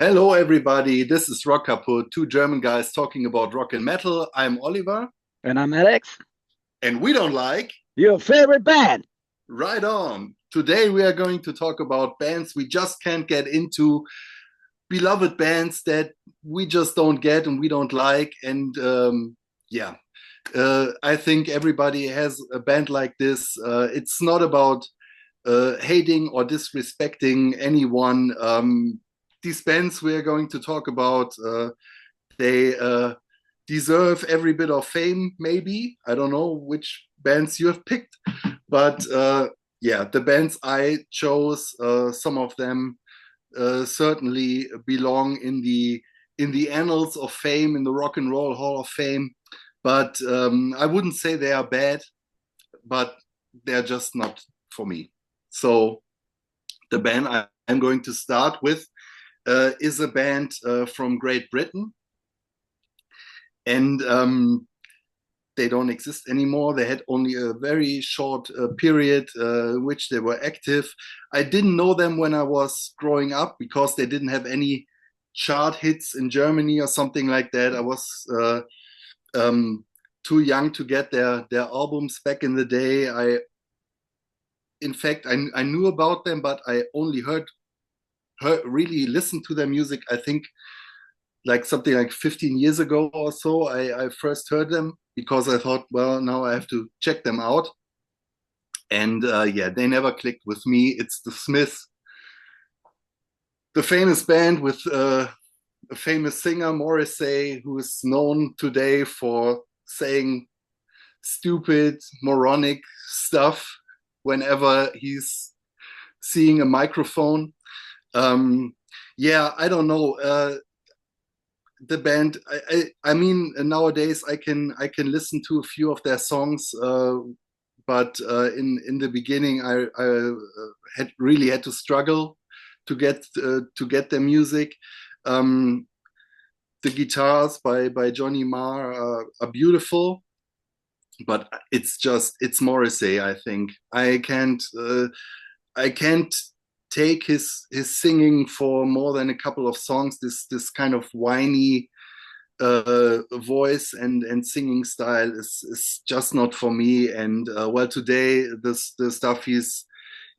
Hello, everybody. This is Rock Kaput, two German guys talking about rock and metal. I'm Oliver, And I'm Alex, and we don't like. your favorite band. Right on. Today, we are going to talk about bands we just can't get into, beloved bands that we just don't get and we don't like. And yeah, I think everybody has a band like this. It's not about hating or disrespecting anyone. These bands we are going to talk about. They deserve every bit of fame, maybe. I don't know which bands you have picked, but yeah, the bands I chose, some of them certainly belong in the annals of fame, in the Rock and Roll Hall of Fame. But I wouldn't say they are bad, but they're just not for me. So the band I'm going to start with is a band from Great Britain, and they don't exist anymore. They had only a very short period in which they were active. I didn't know them when I was growing up because they didn't have any chart hits in Germany or something like that. I was um, too young to get their albums back in the day. In fact, I knew about them, but I only really listened to their music. I think like something like 15 years ago or so, I first heard them because I thought, well, now I have to check them out. And yeah, they never clicked with me. It's the Smiths, the famous band with a famous singer, Morrissey, who is known today for saying stupid, moronic stuff whenever he's seeing a microphone. Um, yeah, I don't know. The band, I mean, nowadays I can listen to a few of their songs, but in the beginning I had really had to struggle to get their music. Um, the guitars by Johnny Marr are beautiful, but it's Morrissey. I think I can't take his singing for more than a couple of songs. This kind of whiny voice and singing style is just not for me. And well, today the stuff he's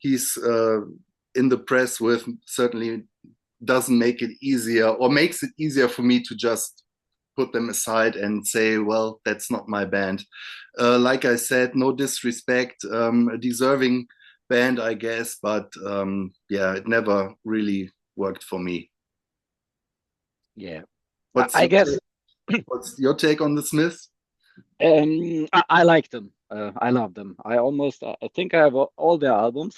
in the press with certainly doesn't make it easier or makes it easier for me to just put them aside and say, well, that's not my band. Like I said, no disrespect, a deserving band, I guess, but yeah, it never really worked for me. Yeah, I, What's I your guess what's your take on the Smiths? I like them. I love them. I think I have all their albums,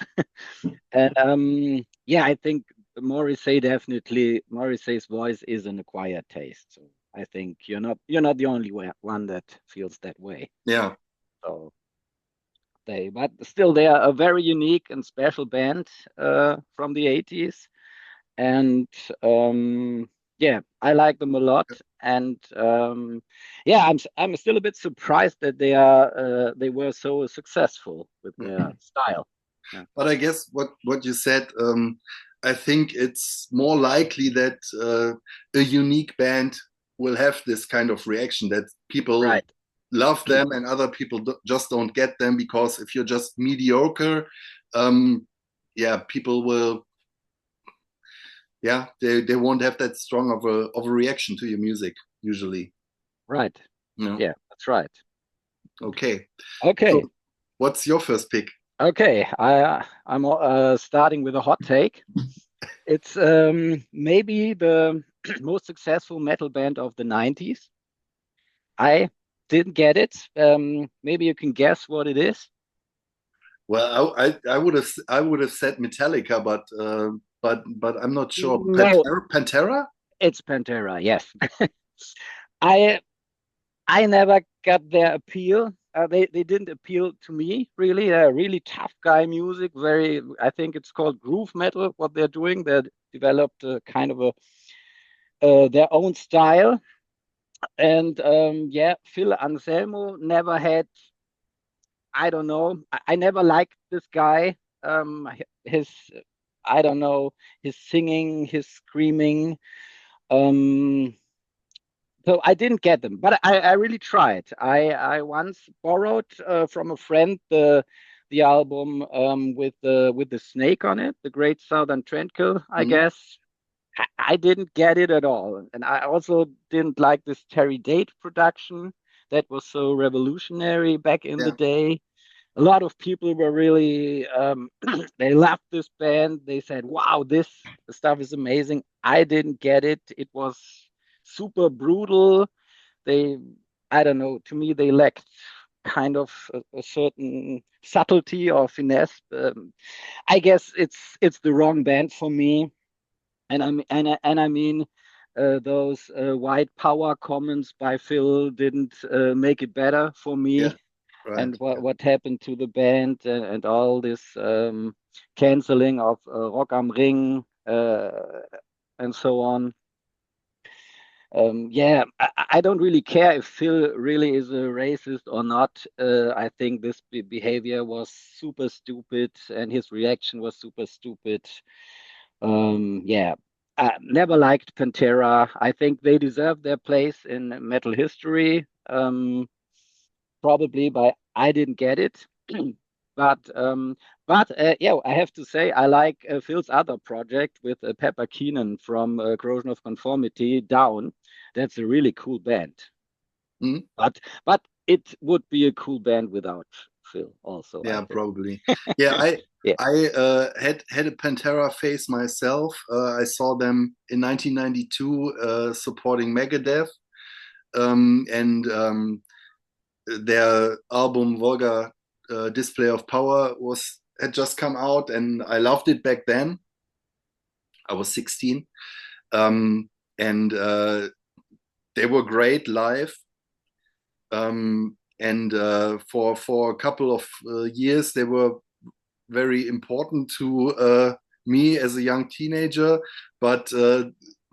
and yeah, I think Morrissey's voice is an acquired taste. So I think you're not the only one that feels that way. Yeah, So but still, they are a very unique and special band from the 80s. And yeah, I like them a lot. And yeah, I'm still a bit surprised that they were so successful with their style. Yeah. but I guess what you said, I think it's more likely that a unique band will have this kind of reaction that people Right. love them and other people just don't get them because if you're just mediocre, yeah, people will, yeah, they won't have that strong of a reaction to your music usually. Right. You know? Yeah, that's right. Okay. Okay. So what's your first pick? Okay. I'm starting with a hot take. It's maybe the most successful metal band of the 90s. I didn't get it. Maybe you can guess what it is. Well, I would have said Metallica, but I'm not sure. No, Pantera? it's Pantera. Yes. I I never got their appeal. They didn't appeal to me really. They're really tough guy music. Very, I think it's called groove metal. What they're doing, they developed a kind of a their own style. And yeah, Phil Anselmo never had. I don't know. I never liked this guy. His I don't know, his singing, his screaming. Um, so I didn't get them, but I really tried. I once borrowed from a friend the album with the snake on it, the Great Southern Trendkill, I Mhm. guess. I didn't get it at all, and I also didn't like this Terry Date production that was so revolutionary back in the Yeah. day. A lot of people were really they loved this band. They said, "Wow, this stuff is amazing." I didn't get it. It was super brutal. They, I don't know, to me they lacked kind of a certain subtlety or finesse. I guess it's the wrong band for me. And I mean, those white power comments by Phil didn't make it better for Yeah. me. Right. And what happened to the band, and all this canceling of Rock am Ring and so on. Yeah, I don't really care if Phil really is a racist or not. I think this behavior was super stupid, and his reaction was super stupid. Yeah, I never liked Pantera. I think they deserve their place in metal history. Probably, but I didn't get it. But yeah, I have to say I like Phil's other project with Pepper Keenan from Corrosion of Conformity, Down. That's a really cool band. Mhm. But it would be a cool band without Phil, also, I Yeah, think. probably. Yeah, I Yeah. I had a Pantera phase myself. I saw them in 1992 supporting Megadeth, and their album Volga Display of Power was had just come out, and I loved it back then. I was 16, and they were great live. And for a couple of years, they were very important to me as a young teenager. But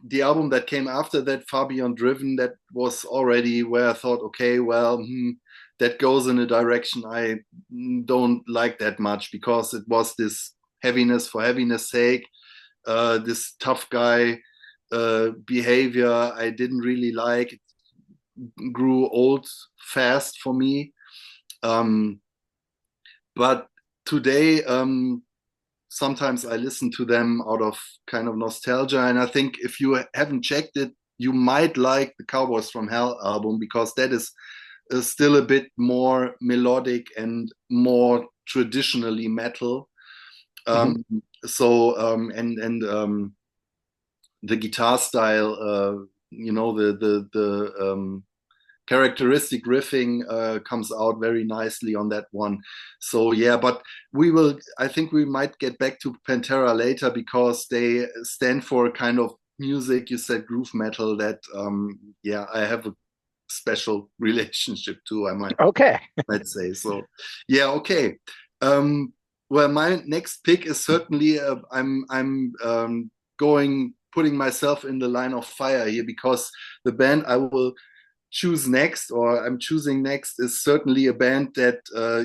the album that came after that, Far Beyond Driven, that was already where I thought, okay, well, that goes in a direction I don't like that much, because it was this heaviness for heaviness sake, this tough guy behavior I didn't really like. It grew old fast for me. Um, but today, sometimes I listen to them out of kind of nostalgia. And I think if you haven't checked it, you might like the Cowboys from Hell album, because that is still a bit more melodic and more traditionally metal. Mhm. Um, and the guitar style, the characteristic riffing comes out very nicely on that one. So yeah, but I think we might get back to Pantera later, because they stand for a kind of music, you said groove metal, that yeah, I have a special relationship to, Okay. might say. So yeah, okay. Um, well, my next pick is certainly I'm going putting myself in the line of fire here, because the band I will choose next, or I'm choosing next, is certainly a band that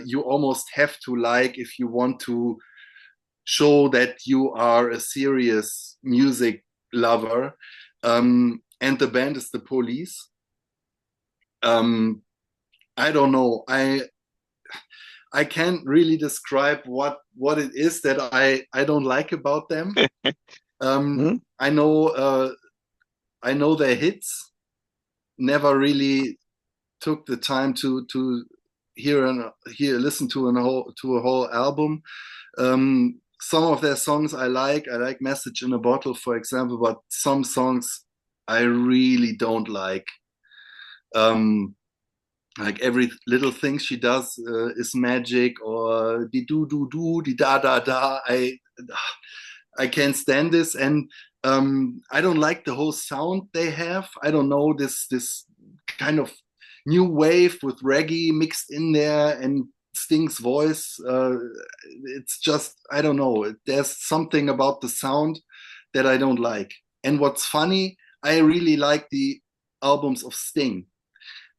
you almost have to like if you want to show that you are a serious music lover. And the band is the Police. Um, I don't know. I can't really describe what it is that I don't like about them. Um, Mhm. I know their hits. Never really took the time to listen to a whole album. Some of their songs I like. I like Message in a Bottle, for example, but some songs I really don't Um, like Every Little Thing She Does is Magic, or di do do do di da da da. I can't stand this, and I don't like the whole sound they have. I don't know, this kind of new wave with reggae mixed in there, and Sting's voice. It's just, I don't know. There's something about the sound that I don't like. And what's funny, I really like the albums of Sting.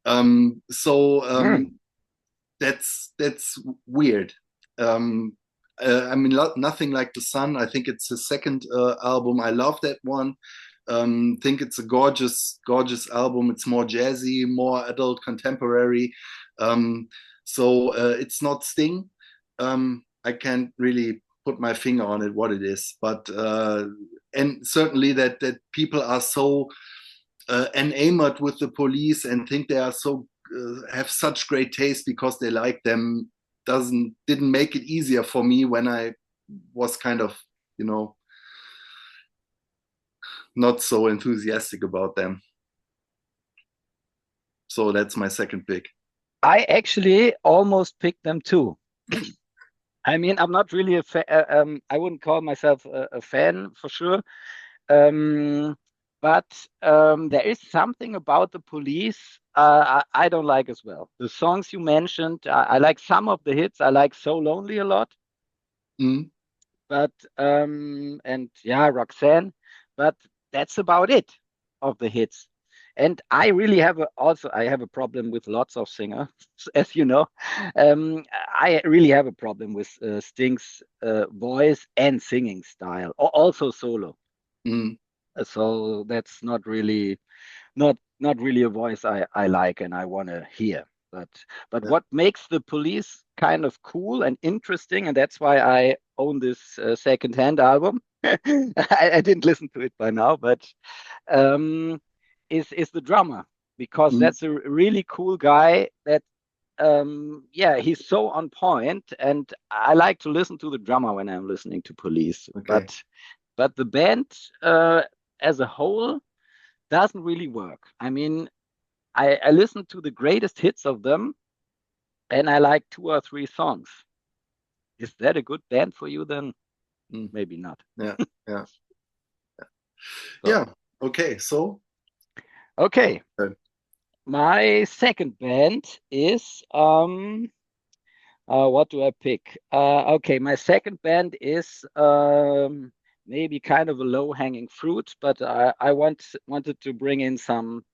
So Mm. that's weird. Um, I mean, Nothing Like the Sun. I think it's his second album. I love that one. Think it's a gorgeous album. It's more jazzy, more adult contemporary. Um, it's not Sting. I can't really put my finger on it what it is, but and certainly that people are so enamored with the Police and think they are so have such great taste because they like them didn't make it easier for me when I was kind of, you know, not so enthusiastic about them. So that's my second pick. I actually almost picked them too. I mean, I'm not really a fan. I wouldn't call myself a fan for sure. Um, but there is something about the Police I don't like as well. The songs you mentioned, I like some of the hits. I like So Lonely a lot, Mm, but and yeah, Roxanne, but that's about it of the hits. And I really I have a problem with lots of singers, as you know. I really have a problem with Sting's voice and singing style, also solo. mm, So that's not really a voice I like and I want to hear. But yeah. what makes the Police kind of cool and interesting, and that's why I own this secondhand album. I didn't listen to it by now, but um, is the drummer, because Mm, that's a really cool guy. That yeah, he's so on point, and I like to listen to the drummer when I'm listening to Police. okay. But the band uh, as a whole doesn't really work. I mean, I listened to the greatest hits of them, and I like two or three songs. Is that a good band for you then? Mm, Maybe not. yeah. Yeah. So, Yeah. Okay. So okay. uh, My second band is what do I pick? Okay, my second band is maybe kind of a low-hanging fruit, but I wanted to bring in some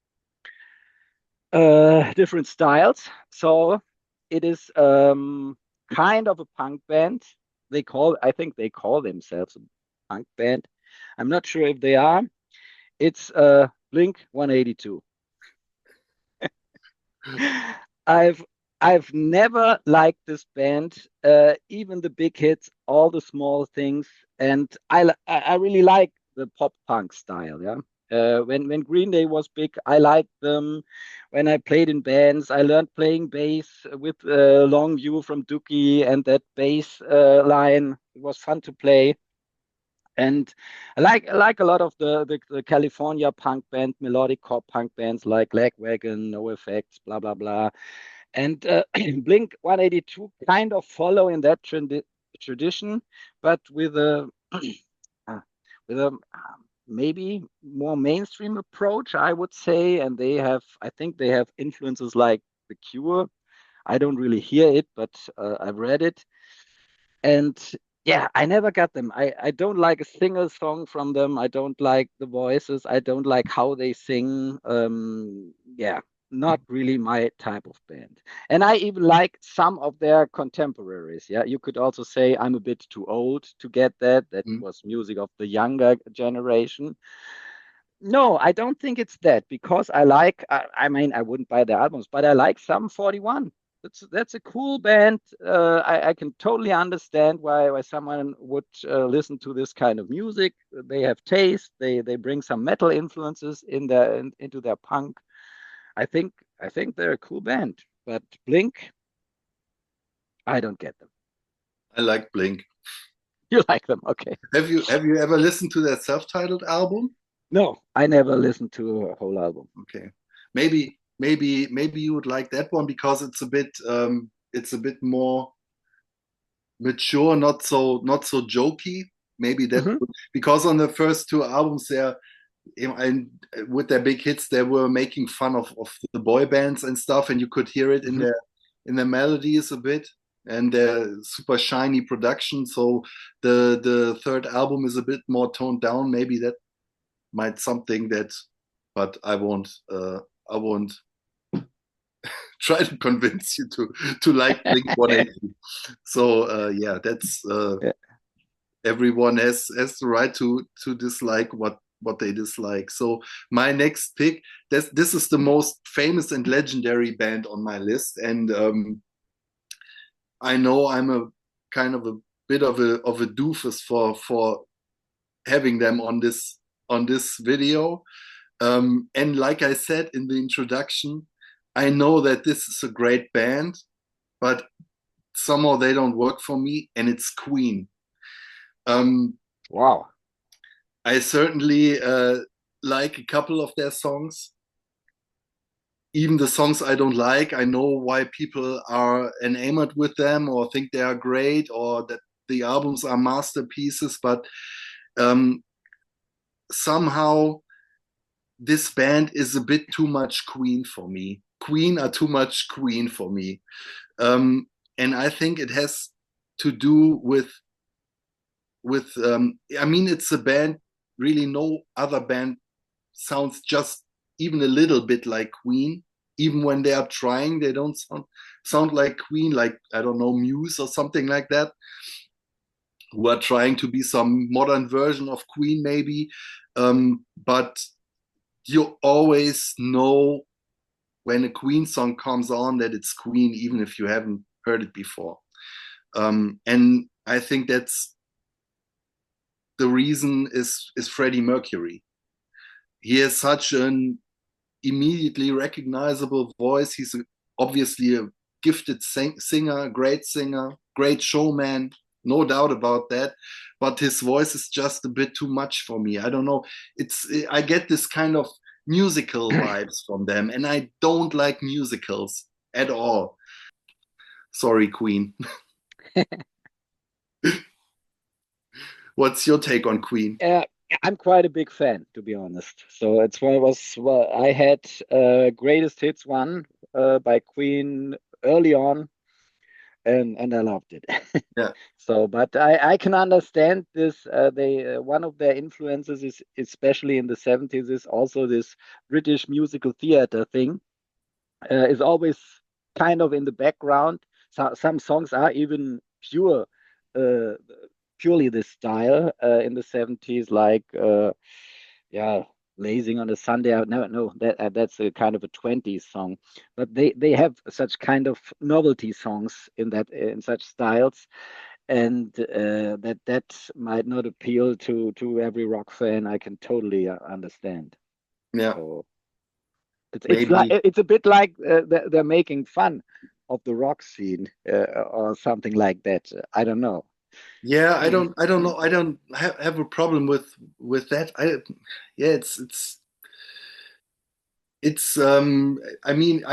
different styles. So it is kind of a punk band. I think they call themselves a punk band. I'm not sure if they are. It's Blink 182. I've I've never liked this band, even the big hits, all the small things, and I really like the pop punk style. Yeah, when Green Day was big, I liked them. When I played in bands, I learned playing bass with Long View from Dookie and that bass line. It was fun to play. And I like a lot of the California punk band, melodic core punk bands like Lagwagon, No Effects, blah blah blah. And Blink 182 kind of follow in that tradition, but with a uh, with a maybe more mainstream approach, I would say. And I think they have influences like The Cure. I don't really hear it, but I've read it. And yeah, I never got them. I don't like a single song from them. I don't like the voices. I don't like how they sing. Yeah, not really my type of band. And I even like some of their contemporaries. Yeah, you could also say I'm a bit too old to get that. That mm, was music of the younger generation. No, I don't think it's that, because I mean, I wouldn't buy their albums, but I like some 41. That's a cool band. I can totally understand why someone would listen to this kind of music. They have taste. They bring some metal influences into their punk. I think they're a cool band. But Blink, I don't get them. I like Blink. You like them, okay? Have you ever listened to that self-titled album? No, I never listened to a whole album. Okay. Maybe you would like that one because it's a bit more mature, not so jokey. Maybe Hmm. because on the first two albums they're and with their big hits they were making fun of the boy bands and stuff, and you could hear it Hmm. in their melodies a bit and their super shiny production. So the third album is a bit more toned down. Maybe that might something that, but I won't try to convince you to like Blink 182. So yeah, that's Yeah. everyone has the right to dislike what they dislike. So my next pick, this is the most famous and legendary band on my list, and I know I'm a kind of a bit of a doofus for having them on this video. And like I said in the introduction, I know that this is a great band, but somehow they don't work for me, and it's Queen. Um, Wow. I certainly like a couple of their songs. Even the songs I don't like, I know why people are enamored with them or think they are great or that the albums are masterpieces. But um, somehow this band is a bit too much Queen for me. Queen are too much Queen for me. Um, and I think it has to do with I mean, it's a band, really no other band sounds just even a little bit like Queen. Even when they are trying, they don't sound like Queen, like I don't know, Muse or something like that, who are trying to be some modern version of Queen, maybe. But you always know when a Queen song comes on that it's Queen, even if you haven't heard it before. And I think that's the reason is Freddie Mercury. He has such an immediately recognizable voice. He's obviously a gifted singer, great showman, no doubt about that. But his voice is just a bit too much for me. I don't know. I get this kind of musical vibes from them, and I don't like musicals at all. Sorry, Queen. What's your take on Queen? Uh, I'm quite a big fan, to be honest. So it's one was well, I had Greatest Hits one by Queen early on, and I loved it. Yeah, So, but I can understand this. They one of their influences is especially in the 70s is also this British musical theater thing. Is always kind of in the background. So, some songs are even uh, purely this style in the 70s, like yeah, Lazing on a Sunday. No, no, that's a kind of a 20s song, but they have such kind of novelty songs in such styles, and that might not appeal to every rock fan. I can totally understand. yeah, So it's like maybe. it's a bit like they're making fun of the rock scene or something like that. I don't know. Yeah, Mm. I don't know. I don't have a problem with that. Yeah, it's I mean,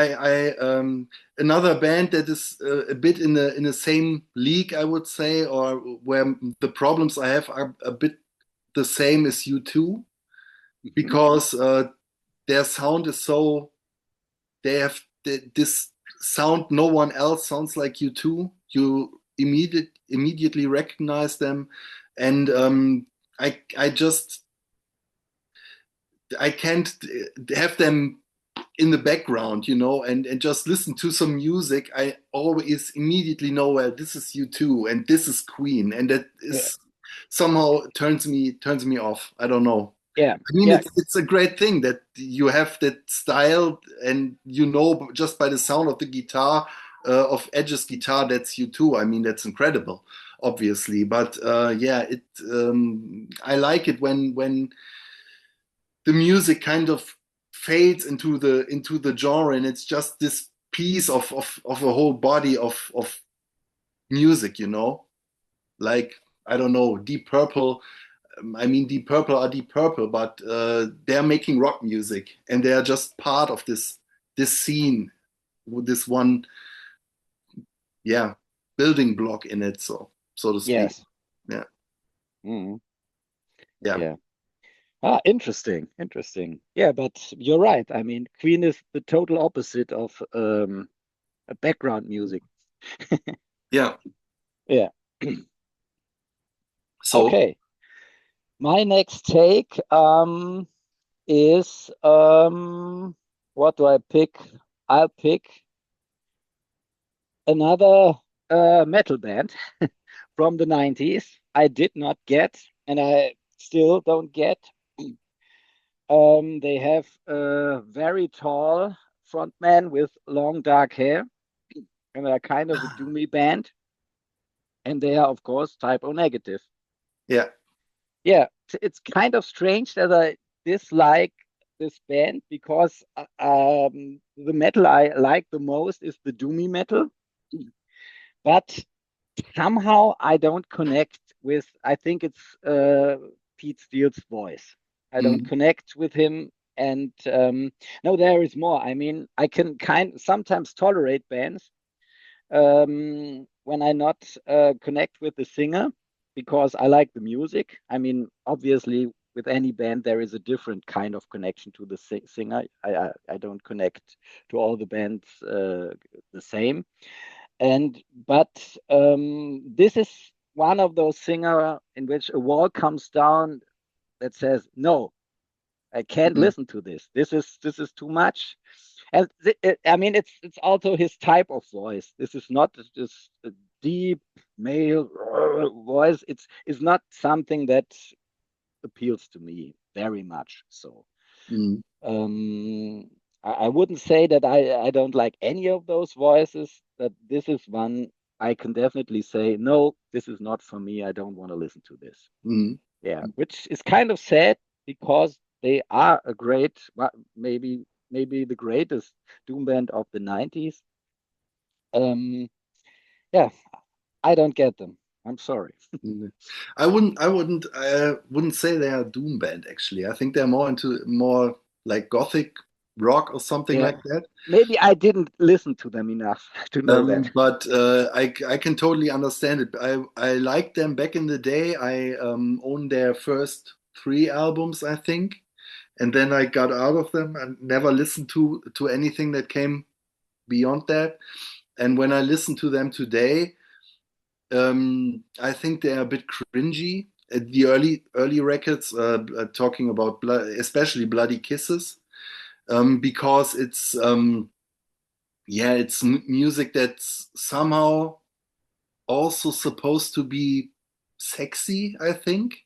another band that is a bit in the same league, I would say, or where the problems I have are a bit the same as you too, Mhm. because their sound is so they have this sound no one else sounds like you too. You immediately recognize them, and I just I can't have them in the background, you know, and just listen to some music. I always immediately know, well, this is you too, and this is Queen, and that Yeah, is somehow turns me off. I don't know. yeah, I mean, yeah, it's a great thing that you have that style, and you know just by the sound of the guitar, of Edge's guitar, that's you too. I mean, that's incredible, obviously. But yeah, I like it when the music kind of fades into the genre, and it's just this piece of a whole body of music, you know, like I don't know, Deep Purple. I mean, Deep Purple are Deep Purple, but they're making rock music, and they are just part of this scene with this one, yeah, building block in it, so to speak. yes. Yeah, Mhm. yeah, Yeah. Ah, interesting, interesting. Yeah, but you're right. I mean, Queen is the total opposite of background music. yeah. Yeah. So Okay. My next take is what do I pick? I'll pick. Another metal band from the 90s I did not get, and I still don't get. They have a very tall frontman with long dark hair, and they're kind of a doomy band, and they are, of course, type O negative. Yeah. Yeah, it's kind of strange that I dislike this band because the metal I like the most is the doomy metal, but somehow I don't connect with, I think it's Pete Steele's voice. I don't Mm, connect with him. And no, there is more. I mean, I can sometimes tolerate bands when I not connect with the singer because I like the music. I mean, obviously, with any band, there is a different kind of connection to the singer. I don't connect to all the bands the same. And but this is one of those singer in which a wall comes down that says, "No, I can't mm, listen to this. This is too much." And I mean, it's also his type of voice. This is not just a deep male voice. It's not something that appeals to me very much. So mm, I wouldn't say that I don't like any of those voices, but this is one I can definitely say, no, this is not for me. I don't want to listen to this. mm, Yeah, which is kind of sad because they are a great, maybe the greatest doom band of the 90s. Um, yeah, I don't get them. I'm sorry. mm. I wouldn't say they are doom band actually. I think they're more into more like gothic rock or something Yeah, like that. maybe I didn't listen to them enough to know that. But I can totally understand it. I liked them back in the day. I owned their first three albums, I think, and then I got out of them and never listened to anything that came beyond that. And when I listen to them today, I think they're a bit cringy. The early records, talking about especially Bloody Kisses, because it's music that's somehow also supposed to be sexy, I think.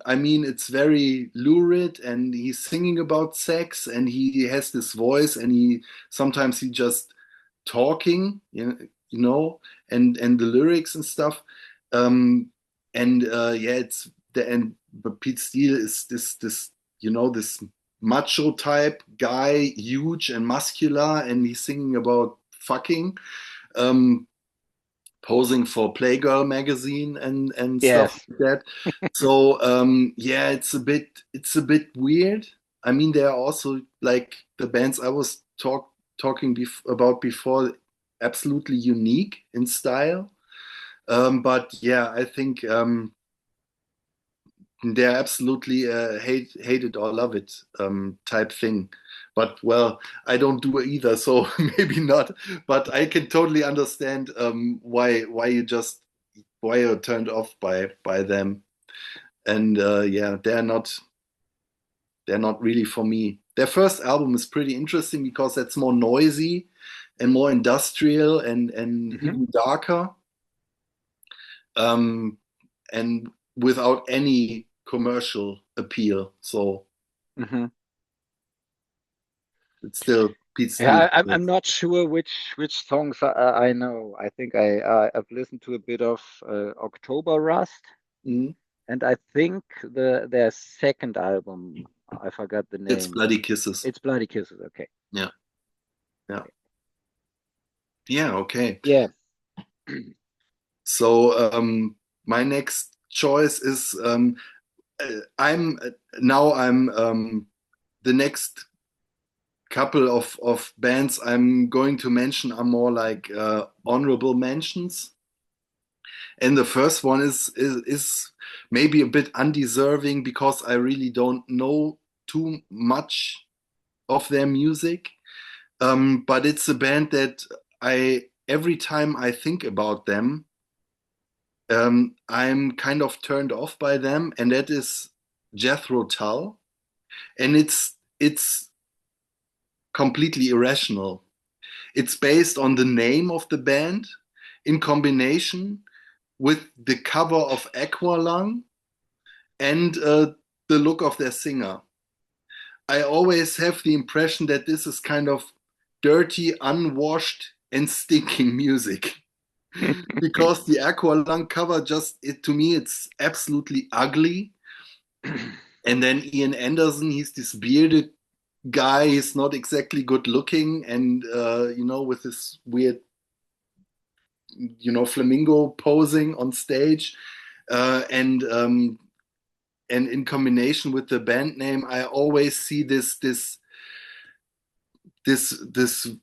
I mean, it's very lurid, and he's singing about sex, and he has this voice, and he sometimes he just talking, you know, and the lyrics and stuff. Um, and yeah, it's the and but Pete Steele is this this macho type guy, huge and muscular, and he's singing about fucking. Um, Posing for Playgirl magazine and stuff Yes. like that. So yeah, it's a bit weird. I mean, there are also like the bands I was talking about before, absolutely unique in style. But yeah, I think they're absolutely hate it or love it type thing. But well, I don't do either, so maybe not. But I can totally understand why you're turned off by them. And yeah, they're not really for me. Their first album is pretty interesting because that's more noisy and more industrial and Hmm. even darker, um, and without any commercial appeal. So Hmm. it's still Pete Steele's Yeah, I'm work. not sure which songs I know. I think I've listened to a bit of October Rust, Mhm. and I think their second album, I forgot the It's name. Bloody Kisses. It's Bloody Kisses. Okay. Yeah, yeah, yeah. Okay. Yeah. So my next choice is I'm now I'm the next couple of bands I'm going to mention are more like honorable mentions. And the first one is maybe a bit undeserving because I really don't know too much of their music. But it's a band that I every time I think about them, I'm kind of turned off by them, and that is Jethro Tull. And it's completely irrational. It's based on the name of the band in combination with the cover of Aqualung and the look of their singer. I always have the impression that this is kind of dirty, unwashed, and stinking music. Because the Aqualung cover just, it to me, it's absolutely ugly. And then Ian Anderson, he's this bearded guy. He's not exactly good looking, and with this weird, flamingo posing on stage, and in combination with the band name, I always see this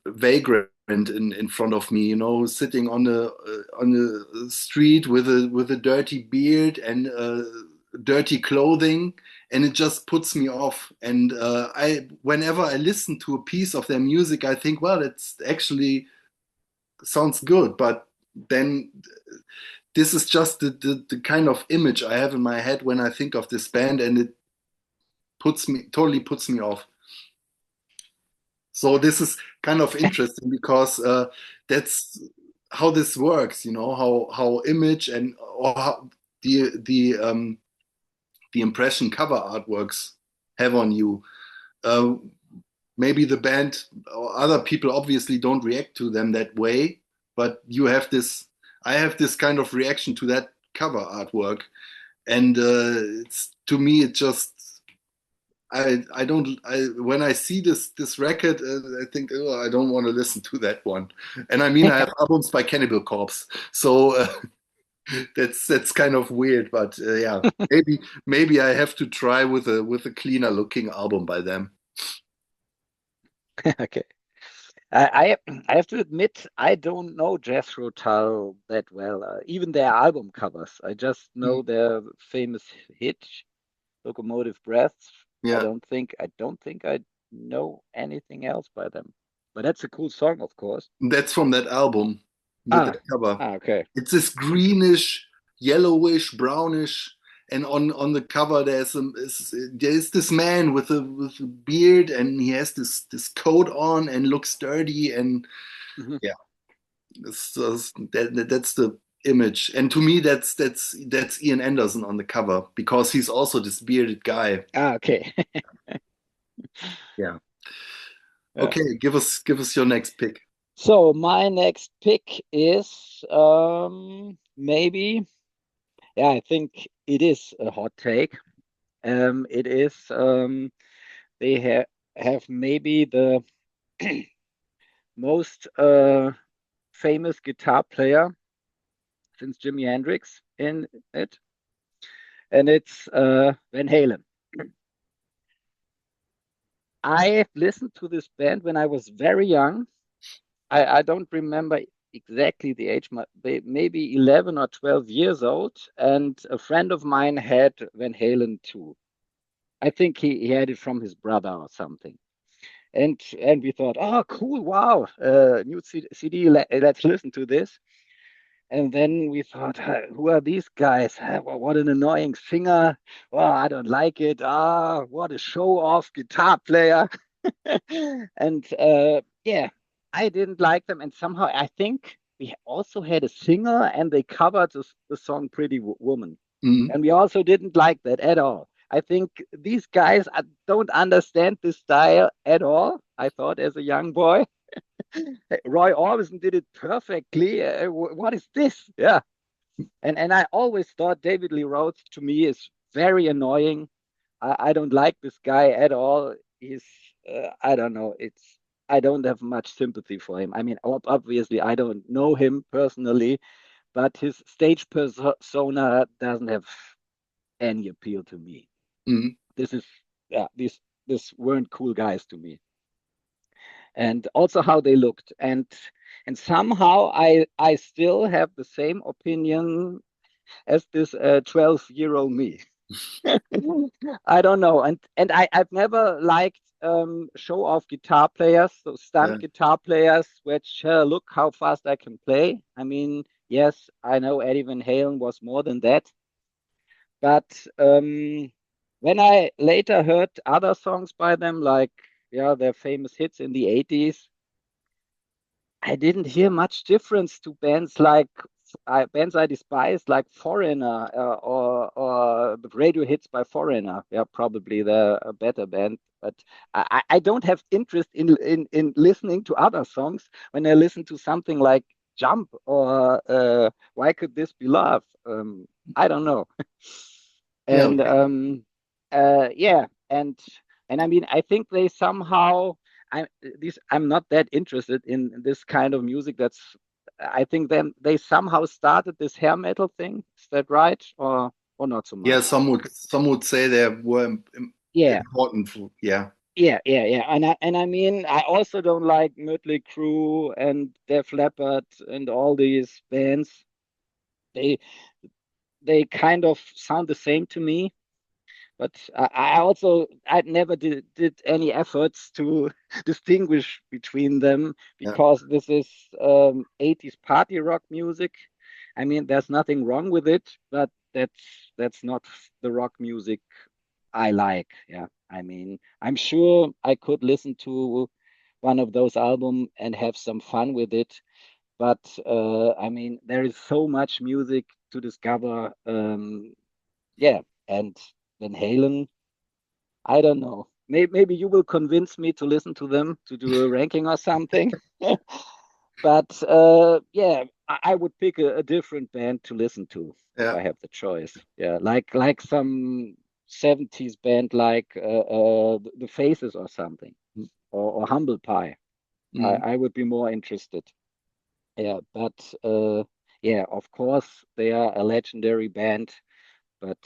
vagrant in front of me, sitting on a street with a dirty beard and dirty clothing, and it just puts me off. And I whenever I listen to a piece of their music, I think, well, it's actually sounds good, but then this is just the kind of image I have in my head when I think of this band, and it totally puts me off. So this is kind of interesting because that's how this works, how image and or how the impression cover artworks have on you. Uh, Maybe the band or other people obviously don't react to them that way, but I have this kind of reaction to that cover artwork, and it's to me it just I don't I when I see this record, I think, oh, I don't want to listen to that one. And I mean, I have albums by Cannibal Corpse, so that's kind of weird. But yeah, maybe I have to try with a cleaner looking album by them. Okay. I have to admit I don't know Jethro Tull that well. Even their album covers. I just Mm, know their famous hit, Locomotive Breath. yeah, I don't think I know anything else by them. But that's a cool song, of course. that's from that album with Ah, that cover. okay. It's this greenish, yellowish, brownish, and on the cover there's this man with a beard, and he has this coat on and looks dirty, and Mhm. yeah, that's the image. And to me, that's Ian Anderson on the cover because he's also this bearded guy. Ah, okay. Yeah. Yeah. Okay, give us your next pick. So my next pick is maybe, yeah, I think it is a hot take. It is they have maybe the most famous guitar player since Jimi Hendrix in it, and it's Van Halen. I listened to this band when I was very young. I don't remember exactly the age, maybe 11 or 12 years old, and a friend of mine had Van Halen too. I think he had it from his brother or something. And we thought, oh, cool, wow, new CD, let's listen to this. And then we thought, who are these guys? Well, what an annoying singer. Well, I don't like it. Ah, what a show off guitar player. And yeah, I didn't like them. And somehow I think we also had a singer and they covered the song Pretty Woman. Mhm. And we also didn't like that at all. I think these guys don't understand this style at all. I thought as a young boy. Roy Orbison did it perfectly. What is this? Yeah. And I always thought David Lee Roth to me is very annoying. I don't like this guy at all. He's I don't know. I don't have much sympathy for him. I mean, obviously I don't know him personally, but his stage persona doesn't have any appeal to me. Mhm. This is yeah, these weren't cool guys to me. And also how they looked. And somehow I still have the same opinion as this 12-year-old me. I don't know. And I've never liked show off guitar players, so Yeah. stunt guitar players, which look how fast I can play. I mean, yes, I know Eddie Van Halen was more than that, but when I later heard other songs by them, like yeah, their famous hits in the 80s, I didn't hear much difference to bands like bands I despise, like Foreigner or the radio hits by Foreigner. Yeah, probably they're a better band, but I don't have interest in listening to other songs when I listen to something like Jump or Why Could This Be Love? I don't know. Yeah, And okay. yeah, and I mean, I think they somehow I'm not that interested in this kind of music. I think then they somehow started this hair metal thing. Is that right, or not so Yeah, much? some would say they were Yeah, important for, yeah. yeah. And I mean, I also don't like Mötley Crüe and Def Leppard and all these bands. They they kind of sound the same to me. But I never did any efforts to distinguish between them Yeah. because this is 80s party rock music. I mean, there's nothing wrong with it, but that's not the rock music I like. Yeah, I mean, I'm sure I could listen to one of those albums and have some fun with it, but I mean, there is so much music to discover. Yeah, and Van Halen, I don't know. Maybe you will convince me to listen to them to do a ranking or something. But yeah, I would pick a different band to listen to if Yeah. I have the choice. Yeah, like some 70s band like the Faces or something, or Humble Pie. Mm. I would be more interested. Yeah, but yeah, of course they are a legendary band, but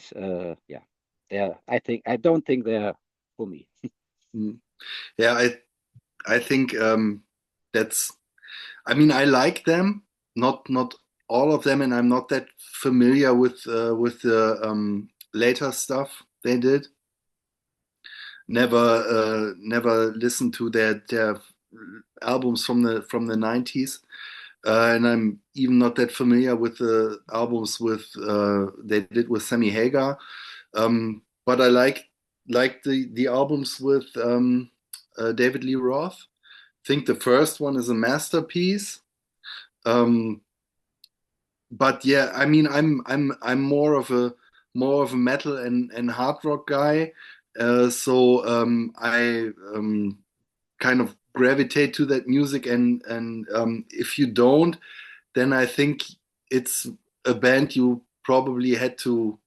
yeah, I don't think they're for me. Mm. Yeah, I think that's I mean I like them, not all of them, and I'm not that familiar with the later stuff they did. Never listened to their albums from the 90s. And I'm even not that familiar with the albums with they did with Sammy Hagar. But I like the albums with David Lee Roth. I think the first one is a masterpiece. Um, but yeah, I mean, I'm more of a metal and hard rock guy. So I kind of gravitate to that music, and if you don't, then I think it's a band you probably had to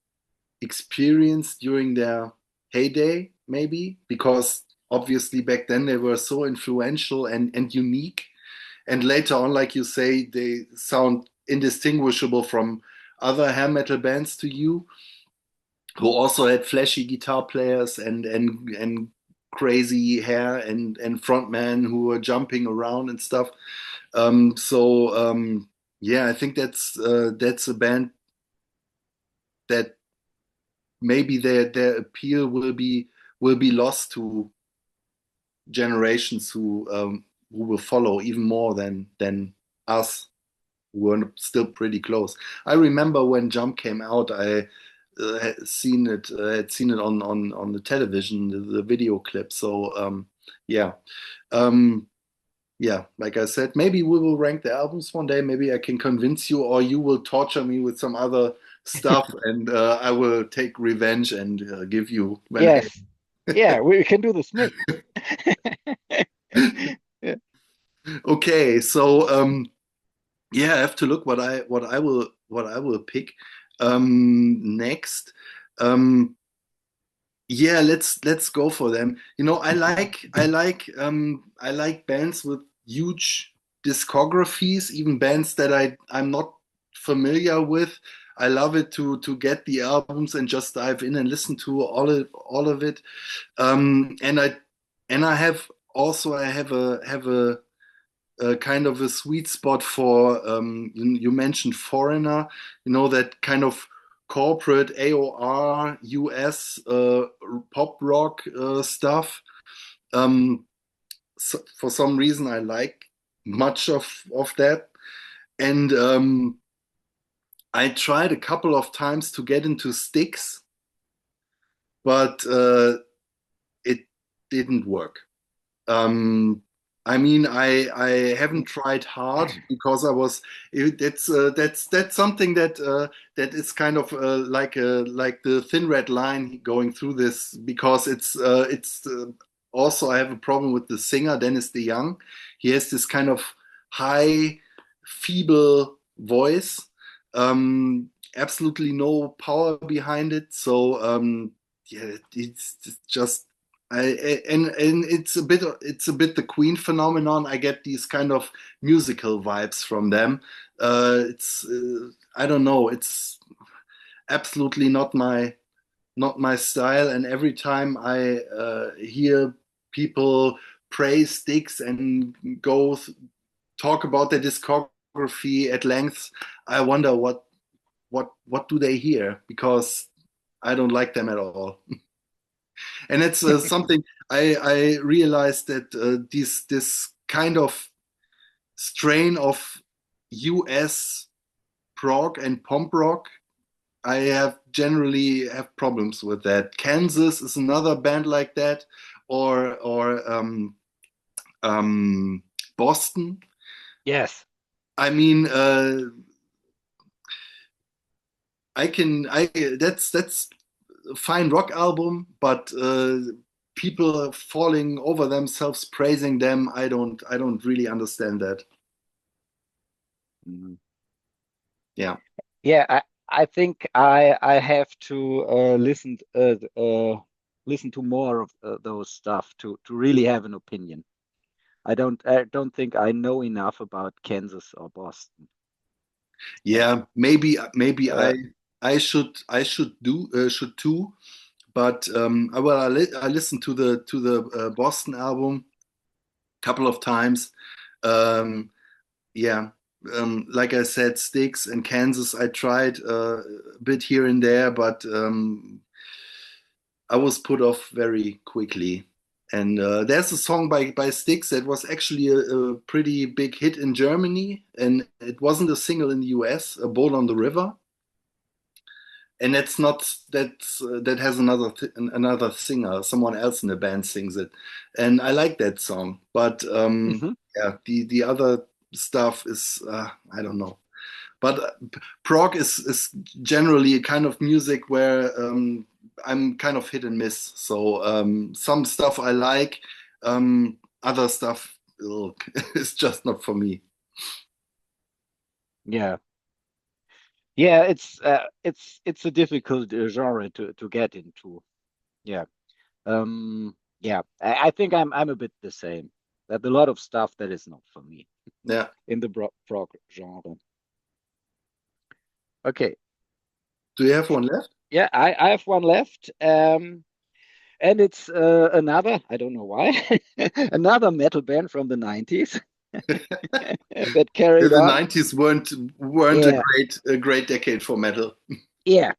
experience during their heyday, maybe, because obviously back then they were so influential and unique. And later on, like you say, they sound indistinguishable from other hair metal bands to you, who also had flashy guitar players and crazy hair and frontmen who were jumping around and stuff. Yeah, I think that's a band that maybe their appeal will be lost to generations who will follow even more than us who were still pretty close. I remember when Jump came out, I had seen it on the television, the video clip. So yeah. Um, yeah, like I said, maybe we will rank the albums one day. Maybe I can convince you, or you will torture me with some other stuff, and I will take revenge and give you Van Yes, yeah, we can do this, Smith. Yeah. Halen. Okay, so yeah, I have to look what I will pick next. Um, yeah, let's go for them. You know, I like bands with huge discographies, even bands that I'm not familiar with. I love it to get the albums and just dive in and listen to all of it. And I have also I have a kind of a sweet spot for you mentioned Foreigner, you know, that kind of corporate AOR US pop rock stuff. So for some reason, I like much of that, and I tried a couple of times to get into Styx, but it didn't work. Um, I mean, I haven't tried hard because I was. That's something that is kind of like the thin red line going through this because it's also I have a problem with the singer Dennis DeYoung. He has this kind of high, feeble voice, absolutely no power behind it. So yeah, it's just and it's a bit the Queen phenomenon. I get these kind of musical vibes from them. It's I don't know. It's absolutely not my style. And every time I hear people praise Styx and talk about their discography at length, I wonder what do they hear because I don't like them at all. And it's something I realized that this kind of strain of US prog and punk rock, I have generally have problems with that. Kansas is another band like that, or um, Boston. Yes. I mean, I that's a fine rock album, but people falling over themselves praising them, I don't really understand that. Mhm. Yeah. Yeah, I think I have to listen to more of those stuff to really have an opinion. I don't think I know enough about Kansas or Boston. Yeah. Yeah, maybe Uh, I should too, but I listened to the Boston album a couple of times. Um, yeah, like I said, Styx and Kansas, I tried a bit here and there, but I was put off very quickly. And there's a song by Styx that was actually a pretty big hit in Germany, and it wasn't a single in the US, A Boat on the River. And that's not that has another singer, someone else in the band sings it, and I like that song. But mhm. yeah, the other stuff is I don't know. But prog is generally a kind of music where I'm kind of hit and miss. So some stuff I like, other stuff ugh, is just not for me. Yeah. Yeah, it's a difficult genre to get into. Yeah. Yeah, I think I'm a bit the same. That a lot of stuff that is not for me Yeah. in the prog genre. Okay. Do you have one left? Yeah, I have one left. And it's another, I don't know why, another metal band from the 90s that The carried the on. 90s weren't a Yeah, great decade for metal. yeah.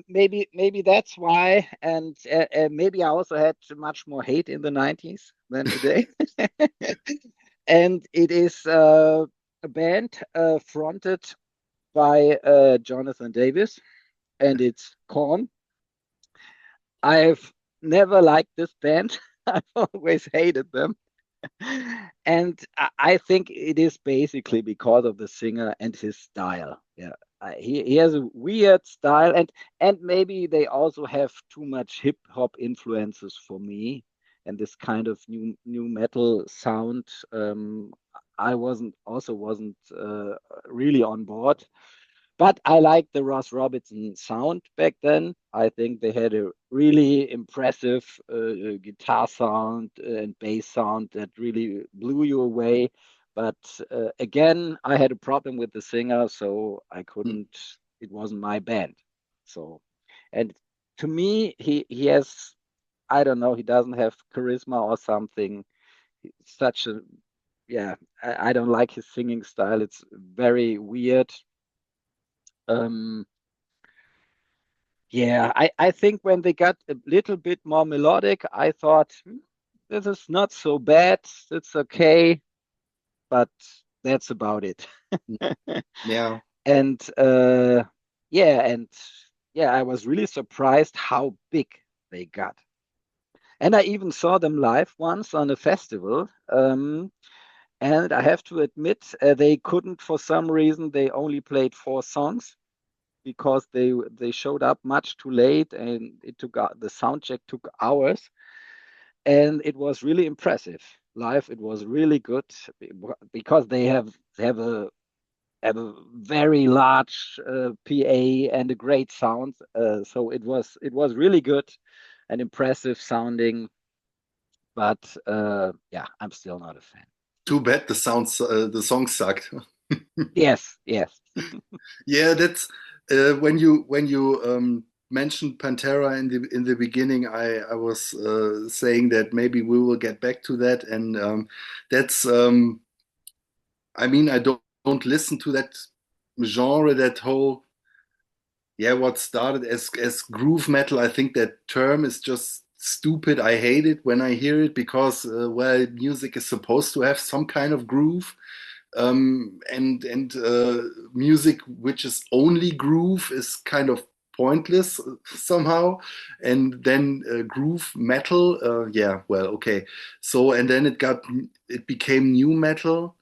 Maybe that's why, and maybe I also had much more hate in the 90s than today. And it is a band fronted by Jonathan Davis, and it's Korn. I've never liked this band. I've always hated them. And I think it is basically because of the singer and his style. Yeah, he has a weird style, and maybe they also have too much hip hop influences for me, and this kind of new metal sound. I wasn't really on board. But I liked the Ross Robinson sound back then. I think they had a really impressive guitar sound and bass sound that really blew you away. But again, I had a problem with the singer, so I Hmm. couldn't, it wasn't my band. So, and to me, he has, I don't know, he doesn't have charisma or something. Such a, yeah, I don't like his singing style. It's very weird. Um, Yeah, I think when they got a little bit more melodic, I thought, this is not so bad. It's okay, but that's about it. Yeah. And yeah, and yeah, I was really surprised how big they got. And I even saw them live once on a festival. And I have to admit, they couldn't, for some reason, they only played 4 songs because they showed up much too late, and it took the sound check took hours, and it was really impressive live. It was really good because they have a very large PA and a great sound. So it was really good and impressive sounding. But yeah, I'm still not a fan. Too bad the song sucked. Yes, yes. Yeah, that's when you mentioned Pantera in the beginning. I was saying that maybe we will get back to that, and that's I mean I don't listen to that genre, that whole yeah what started as groove metal. I think that term is just stupid. I hate it when I hear it because well, music is supposed to have some kind of groove, and music which is only groove is kind of pointless somehow. And then groove metal, yeah, well, okay. So and then it became new metal,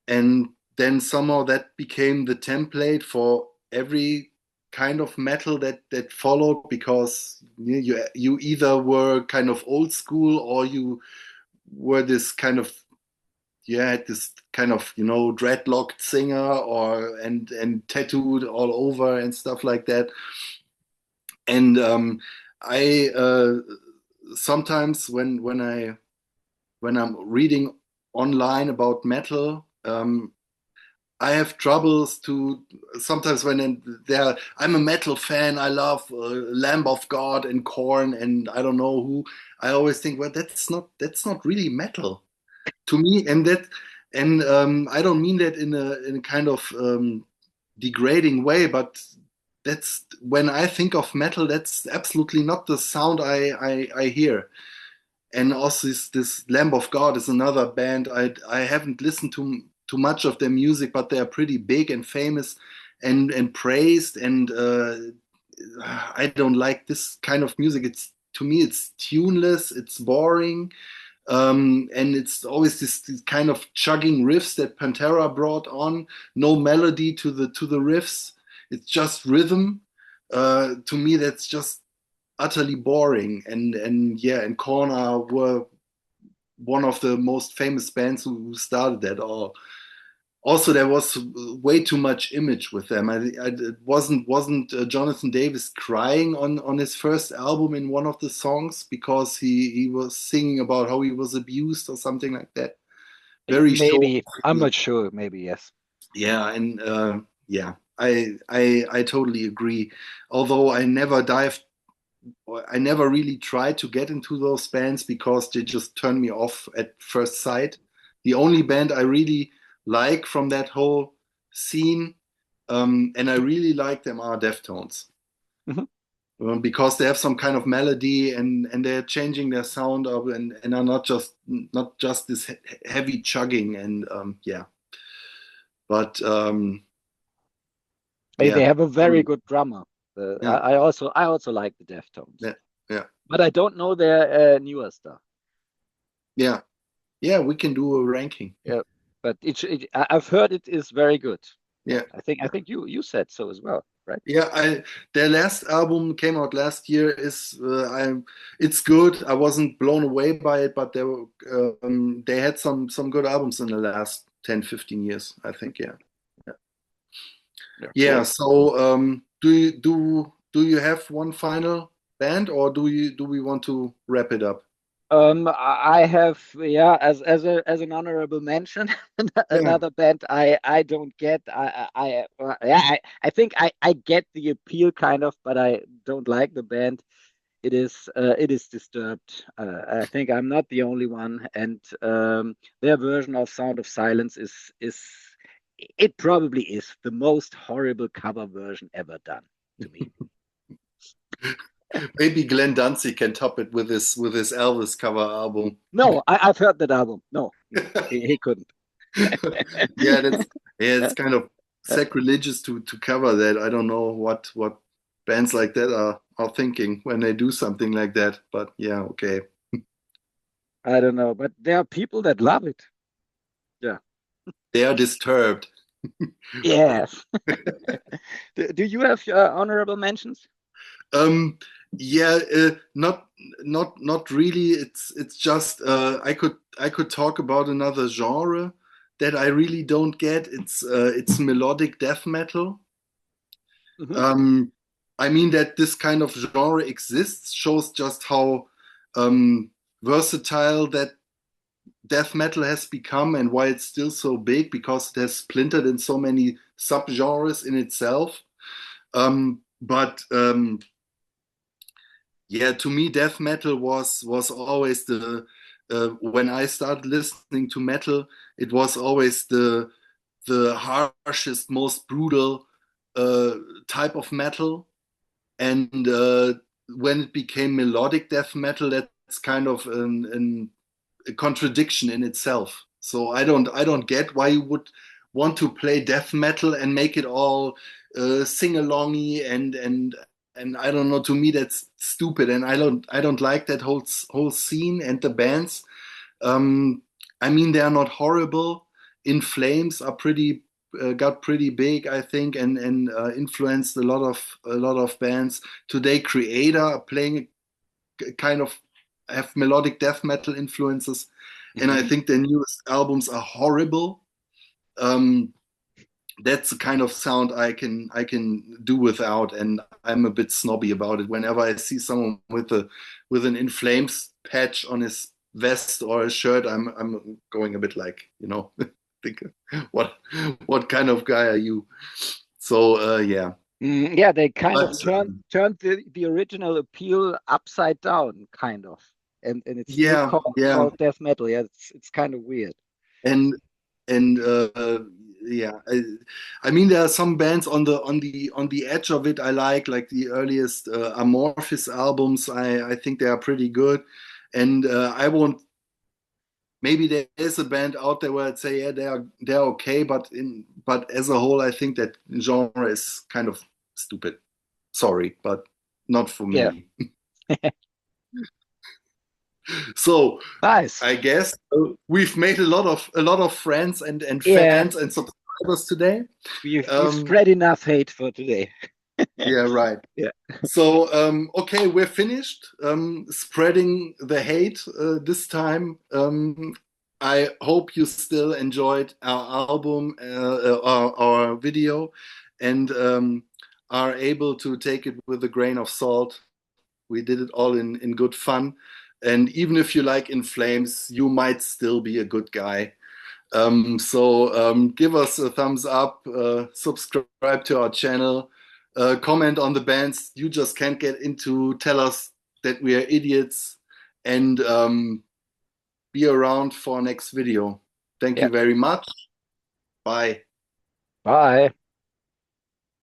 and then somehow that became the template for every kind of metal that followed, because you either were kind of old school or you were this kind of had this kind of dreadlocked singer or and tattooed all over and stuff like that. And I sometimes when I'm reading online about metal, I have troubles to sometimes I'm a metal fan. I love Lamb of God and Korn and I don't know who. I always think, well, that's not really metal to me. And I don't mean that in a kind of degrading way, but that's when I think of metal, that's absolutely not the sound I hear. And also this Lamb of God is another band. I haven't listened to much of their music, but they are pretty big and famous and praised. And I don't like this kind of music. It's to me it's tuneless, it's boring, and it's always this kind of chugging riffs that Pantera brought on. No melody to the riffs. It's just rhythm. To me, that's just utterly boring. And yeah, and Korn were one of the most famous bands who started that all. Also, there was way too much image with them. It wasn't Jonathan Davis crying on his first album in one of the songs because he was singing about how he was abused or something like that. Very short. Maybe. I'm not sure. Maybe, yes. Yeah, and yeah, I totally agree. Although I never really tried to get into those bands because they just turned me off at first sight. The only band I really like from that whole scene, and I really like them, are Deftones. Mhm. Because they have some kind of melody, and they're changing their sound up, and are not just this heavy chugging. And yeah, but They yeah, have a very totally. good drummer. Yeah, I also like the Deftones, yeah, yeah, but I don't know their newer stuff. yeah, yeah. We can do a ranking. Yeah, but I've heard it is very good. Yeah. I think you said so as well, right? Yeah, their last album came out last year. It's good. I wasn't blown away by it, but they had some good albums in the last 10, 15 years, I think. Yeah, yeah. Yeah, Yeah. cool. So, do you have one final band, or do we want to wrap it up? I have, yeah, as an honorable mention, Yeah. another band I don't get. Yeah, I think I get the appeal kind of, but I don't like the band. It is Disturbed. I think I'm not the only one, and their version of Sound of Silence is it probably is the most horrible cover version ever done to me. Maybe Glenn Danzig can top it with his Elvis cover album. No, I've heard that album. No, no, he couldn't. Yeah, it's kind of sacrilegious to cover that. I don't know what bands like that are thinking when they do something like that. But yeah, okay. I don't know, but there are people that love it. Yeah. They are disturbed. Yes. Do you have honorable mentions? Um, yeah, not really. It's just I could talk about another genre that I really don't get. It's melodic death metal. Hmm. Um, I mean that this kind of genre exists shows just how versatile that death metal has become and why it's still so big because it has splintered in so many subgenres in itself. But yeah, to me, death metal was always the when I started listening to metal, it was always the harshest, most brutal uh, type of metal. And when it became melodic death metal, that's kind of a contradiction in itself. So I don't get why you would want to play death metal and make it all sing-alongy and I don't know. To me, that's stupid, and I don't like that whole scene and the bands. Um, I mean, they are not horrible. In Flames are pretty got pretty big, I think, and influenced a lot of bands. Today, Creator are playing kind of have melodic death metal influences, and I Hmm. think their newest albums are horrible. Um, that's the kind of sound I can do without, and I'm a bit snobby about it. Whenever I see someone with an In Flames patch on his vest or his shirt, I'm going a bit like, think what what kind of guy are you? So yeah, Yeah, they kind but of turned the original appeal upside down, kind of, and it's still yeah, yeah. called death metal. Yeah, it's kind of weird. and and yeah, I mean there are some bands on the edge of it I like the earliest Amorphis albums. I think they are pretty good, and I won't. Maybe there is a band out there where I'd say yeah they're okay, but as a whole I think that genre is kind of stupid. Sorry, but not for Yeah, me. So nice. I guess we've made a lot of friends and Yeah, fans and subscribers today. we've Um, spread enough hate for today. yeah, right. Yeah, So, okay, we're finished spreading the hate this time. I hope you still enjoyed our album, our video, and are able to take it with a grain of salt. We did it all in good fun. And even if you like In Flames, you might still be a good guy. So give us a thumbs up, subscribe to our channel, comment on the bands you just can't get into, tell us that we are idiots, and be around for our next video. Thank yeah. you very much. Bye. Bye.